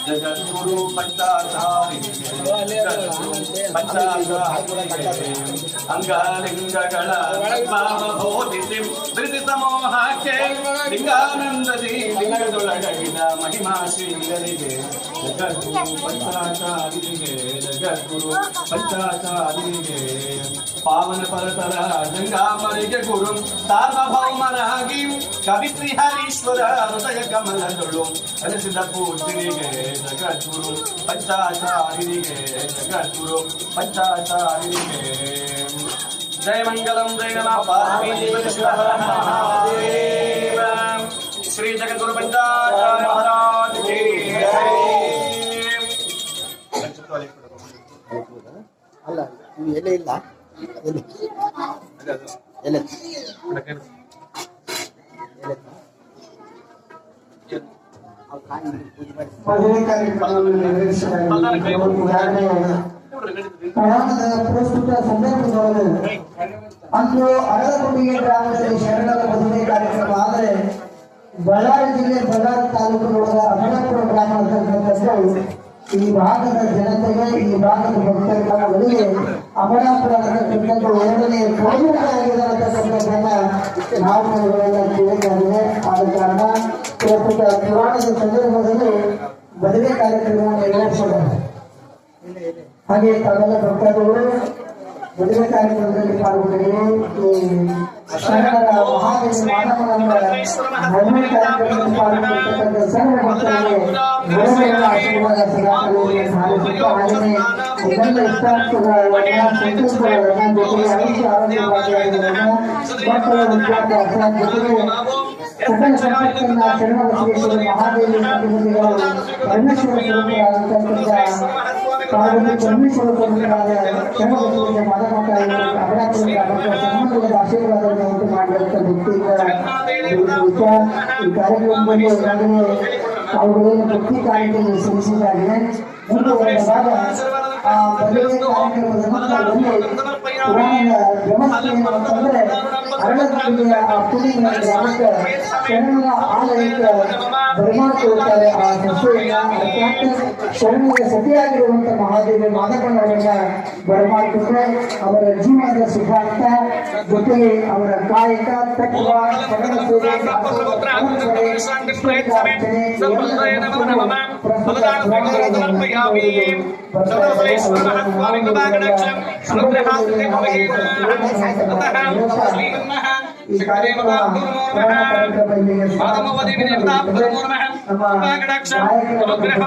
ಜಗದ್ಗುರು ಪಂಚಾಚಾರಿ ಅಂಗಲಿಂಗಗಳ ಬೋಧಿಸಿ ಧೃತಿ ಸಮೋಹಕ್ಕೆ ಲಿಂಗಾನಂದದಿ ಲಿಂಗದೊಳಗಿನ ಮಹಿಮಾಶೀಲರಿಗೆ ಜಗದ್ಗುರು ಪಂಚಾಚಾರಿಗೆ ಜಗದ್ಗುರು ಪಂಚಾಚಾರಿಗೆ ಪಾವನ ಪರತರ ಗಂಗಾಮರಿಗೆ ಗುರು ಸಾರ್ವಭೌಮರಾಗಿ ಕವಿಶ್ರೀ ಹರೀಶ್ವರ ಹೃದಯ ಕಮಲದೊಳು ಹರಿಸಿದ ಪೂಜನಿಗೆ ಜಗದ್ಗುರು ಪಂಚಾಚಾರ್ಯರಿಗೆ ಜಗದ್ಗುರು ಪಂಚಾಚಾರ್ಯರಿಗೆ ಜಯ ಮಂಗಲಂ ಜಯ ನಮಃ ಶ್ರೀ ಜಗದ್ಗುರು ಪಂಚಾಚಾರ್ಯ ಮಹಾರಾಜ್ ಕಿ ಅಲ್ಲ ಎಲೆ ಇಲ್ಲ ಎಲೆ ಪ್ರಸ್ತುತ ಸಂದರ್ಭದವರು ಅಂದು ಅರಳಗುಂಡಿಗೆ ಗ್ರಾಮದಲ್ಲಿ ಶರಣರ ಮದುವೆ ಕಾರ್ಯಕ್ರಮ ಆದರೆ ಬಳ್ಳಾರಿ ಜಿಲ್ಲೆ ಬಳ್ಳಾರಿ ತಾಲೂಕಿನೊಳಗ ಅಮರಾಪುರ ಗ್ರಾಮ ಅಂತಕ್ಕಂಥದ್ದು ಈ ಭಾಗದ ಜನತೆಗೆ ಈ ಭಾಗದ ಭಕ್ತರಿಗೆ ಅಮರಾಪುರ ಅಂತಕ್ಕಂಥದ್ದು ಎರಡನೇ ಪ್ರಮುಖವಾಗಿರತಕ್ಕಂಥದ್ದನ್ನ ನಾವು ಕೇಳಿದ್ದಾಗಿದೆ. ಆದ ಕಾರಣ ಪ್ರಸ್ತುತ ಪುರಾಣದ ಸಂದರ್ಭದಲ್ಲಿ ಮದುವೆ ಕಾರ್ಯಕ್ರಮವನ್ನು ನೆರವೇರಿಸಬಹುದು. ಹಾಗೆ ತಾವೆಲ್ಲ ಭಕ್ತರು ಮದುವೆ ಕಾರ್ಯಕ್ರಮದಲ್ಲಿ ಪಾಲ್ಗೊಂಡಿದೆ. ಈ ಶರಣರ ಮಹಾದೇವಿ ಮಾನವನವರ ಮದುವೆ ಕಾರ್ಯಕ್ರಮದಲ್ಲಿ ಪಾಲ್ಗೊಂಡಿರ್ತಕ್ಕಂಥ ಸರ್ವ ಭಕ್ತರಿಗೆ ಗುರುಗಳ ಆಶೀರ್ವಾದ ಸದಾ ಕಲಿಯಲಿ ಅಂತ ಹಾರೈಸುತ್ತಾ ಹಾಗೆಯೇ ಇದೆಲ್ಲ ಇಷ್ಟಾರ್ಥಗಳನ್ನ ಸಂತೋಷಗಳನ್ನ ಜೊತೆಗೆ ಆಯುಷ್ಯ ಆರೋಗ್ಯವಾಗಿರುವುದನ್ನ ಮಕ್ಕಳ ವಿದ್ಯಾಭ್ಯಾಸ ಜೊತೆಗೆ ಸಕಲ ಸಂಪತ್ತನ್ನ ಶರಣಬಸವೇಶ್ವರ ಮಹಾದೇವಿ ಪ್ರತಿನಿಧಿಗಳು ಪರಮೇಶ್ವರ ಸ್ವರೂಪರಾಗಿರ್ತಕ್ಕಂಥ ಪರಮೇಶ್ವರ ಸ್ವರೂಪರಾದ ಶರಣಬಸವೇಶ್ವರ ಮಾದಮಕ್ಕ ಅಮರಾಪುರ ಗ್ರಾಮಕ್ಕೆ ಸಂಬಂಧದ ಆಶೀರ್ವಾದವನ್ನು ಉಂಟು ಮಾಡಿದಂಥ ವ್ಯಕ್ತಿಗಳ ಈ ಕಾರ್ಯಕ್ರಮದಲ್ಲಿ ಈಗಾಗಲೇ ಅವುಗಳೇನು ಭಕ್ತಿ ಕಾರ್ಯಕ್ರಮ ಸಲ್ಲಿಸಿದ್ದಾಗಿದೆ. ಮುಂದುವರೆದಾಗ ಆ ಮದುವೆ ಕಾರ್ಯಕ್ರಮದಲ್ಲಿ ಪುರಾಣದ ವ್ಯವಸ್ಥೆಯನ್ನು ಅಂತಂದ್ರೆ ಅರಳಗುಂಡಿಯ ಆ ತುಳಿನ ಗ್ರಾಮಕ್ಕೆ ಶರಣರ ಆಲಯಕ್ಕೆ ಬರಮಾಡ್ಕೊಳ್ತಾರೆ. ಆ ಸಸ್ಯೆಯನ್ನ ಅದಕ್ಕೆ ಶರಣರ ಸತಿಯಾಗಿರುವಂತ ಮಹಾದೇವಿ ಮಾದಪ್ಪನವರನ್ನ ಬರಮಾಡ್ಕೊಂಡ್ರೆ ಅವರ ಜೀವನದ ಸುಖಾಂತ ಜೊತೆಗೆ ಅವರ ಕಾಯಕ ತತ್ವ ಶರಣ ಸೇವೆ ಈ ಕಾರ್ಯಕ್ರಮ